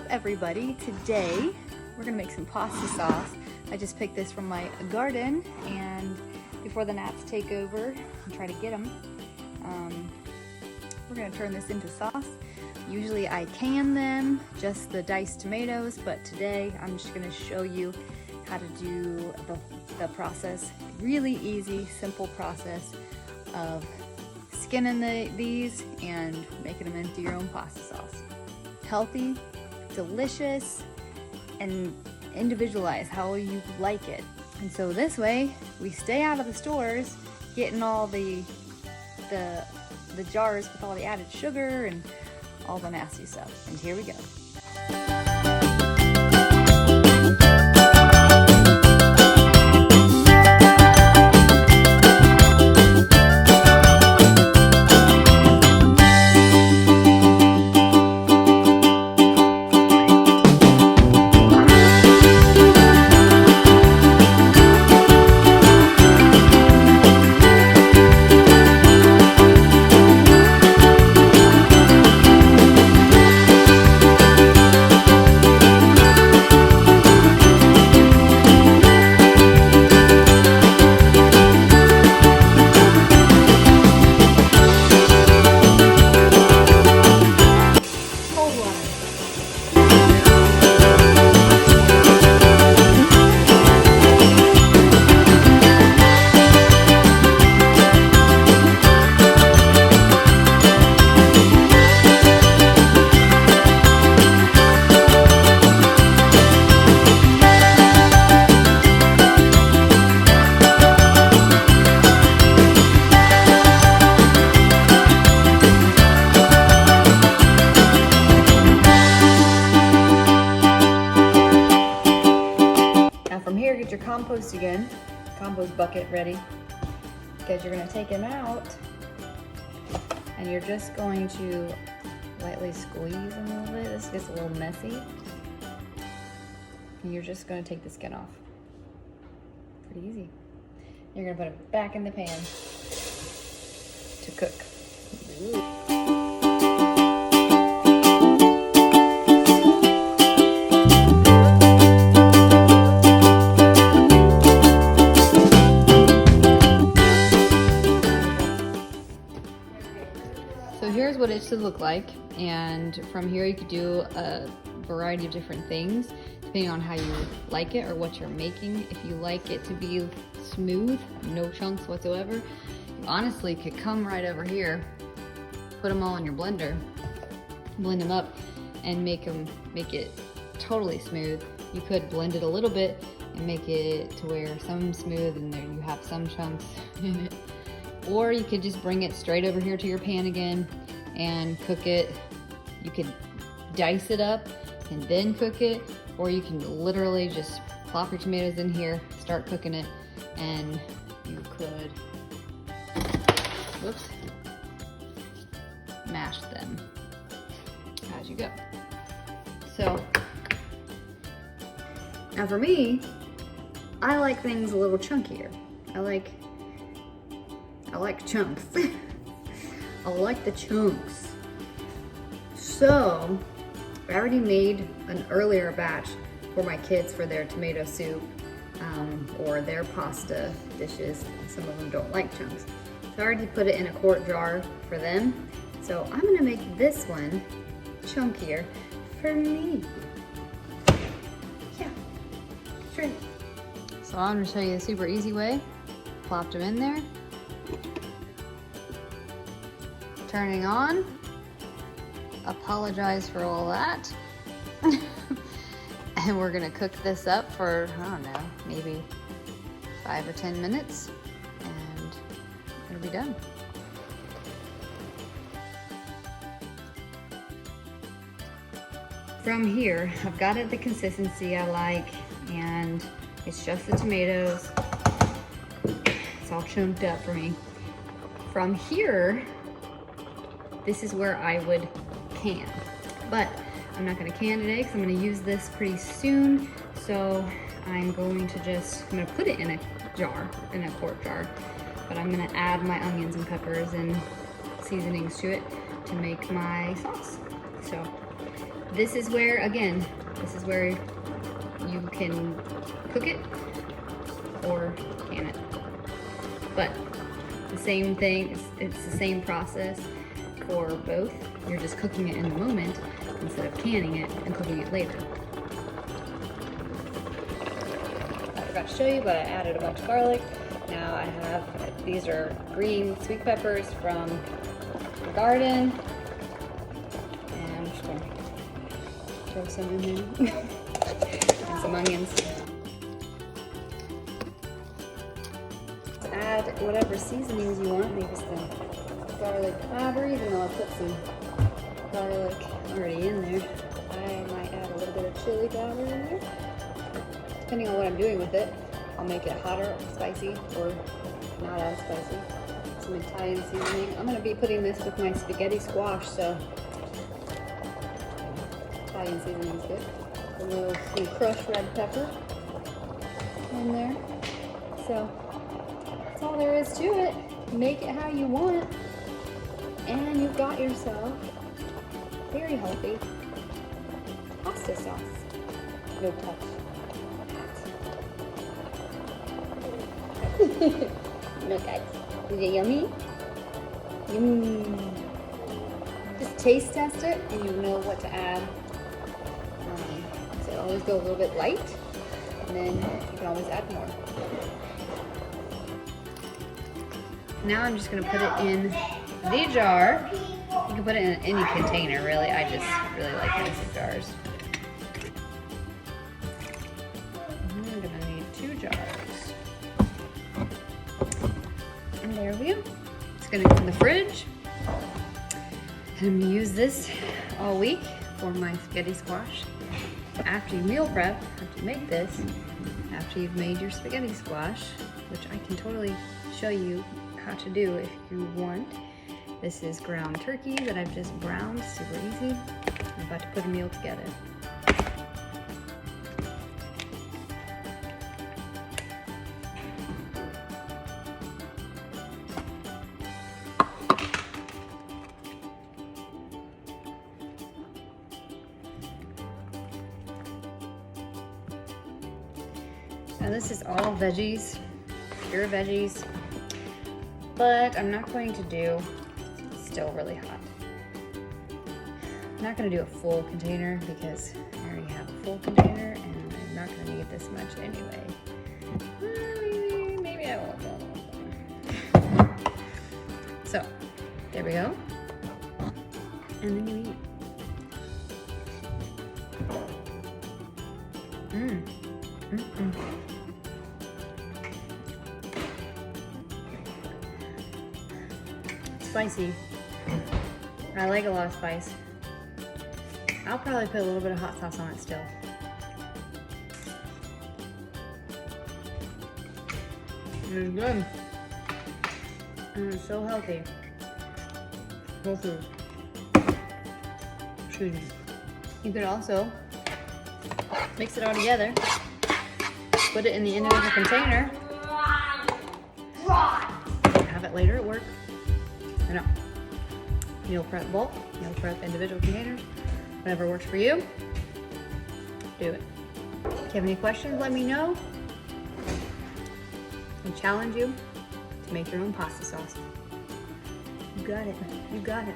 everybody. Today we're gonna make some pasta sauce. I just picked this from my garden, and before the gnats take over and try to get them, we're gonna turn this into sauce. Usually I can them, just the diced tomatoes, but today I'm just gonna show you how to do the process. Really easy, simple process of skinning these and making them into your own pasta sauce. Healthy, delicious, and individualized how you like it. And so this way we stay out of the stores getting all the jars with all the added sugar and all the nasty stuff. And here we go. Get your compost again, compost bucket ready, because you're going to take them out and you're just going to lightly squeeze them a little bit. This gets a little messy, and you're just going to take the skin off. Pretty easy. You're going to put it back in the pan to cook. Ooh. So here's what it should look like, and from here you could do a variety of different things depending on how you like it or what you're making. If you like it to be smooth, no chunks whatsoever, you honestly could come right over here, put them all in your blender, blend them up, and make it totally smooth. You could blend it a little bit and make it to where some smooth and there you have some chunks in it. Or you could just bring it straight over here to your pan again and cook it. You could dice it up and then cook it, or you can literally just plop your tomatoes in here, start cooking it, and you could, whoops, mash them as you go. So, now for me, I like things a little chunkier. I like chunks. I like the chunks. So, I already made an earlier batch for my kids for their tomato soup or their pasta dishes. Some of them don't like chunks. So I already put it in a quart jar for them. So I'm gonna make this one chunkier for me. Yeah, sure. So I'm gonna show you the super easy way. Plopped them in there. Turning on. Apologize for all that. And we're gonna cook this up for, I don't know, maybe 5 or 10 minutes, and it'll be done. From here, I've got it the consistency I like, and it's just the tomatoes. It's all chunked up for me. From here, this is where I would can. But I'm not gonna can today because I'm gonna use this pretty soon. So I'm going to put it in a jar, in a quart jar. But I'm gonna add my onions and peppers and seasonings to it to make my sauce. So this is where, again, this is where you can cook it or can it. But the same thing, it's the same process for both. You're just cooking it in the moment instead of canning it and cooking it later. I forgot to show you, but I added a bunch of garlic. Now I have, these are green sweet peppers from the garden. And I'm just gonna throw some in there. And some onions. Add whatever seasonings you want, maybe some garlic powder, even though I put some garlic already in there. I might add a little bit of chili powder in there. Depending on what I'm doing with it, I'll make it hotter, spicy, or not as spicy. Some Italian seasoning. I'm gonna be putting this with my spaghetti squash, so Italian seasoning is good. A little some crushed red pepper in there. So that's all there is to it. Make it how you want, and you've got yourself very healthy pasta sauce. No touch. Look guys, is it yummy? Yum. Just taste test it and you know what to add. So always go a little bit light, and then you can always add more. Now I'm just gonna put it in the jar. You can put it in any container really. I just really like mason jars. I'm gonna need 2 jars. And there we go. It's gonna go in the fridge. And I'm gonna use this all week for my spaghetti squash. After you meal prep, after you make this, after you've made your spaghetti squash, which I can totally show you how to do if you want. This is ground turkey that I've just browned, super easy. I'm about to put a meal together. Now this is all veggies, pure veggies, but I'm not going to do, it's still really hot. I'm not going to do a full container because I already have a full container and I'm not going to need this much anyway. Maybe I won't. So, there we go. And then you eat. Spicy. I like a lot of spice. I'll probably put a little bit of hot sauce on it still. It's good. And it's so healthy. Whole food. Excuse me. You could also mix it all together, put it in the individual container, have it later at work. Or no. Meal prep bulk, meal prep individual containers, whatever works for you, do it. If you have any questions, let me know. I challenge you to make your own pasta sauce. You got it. You got it.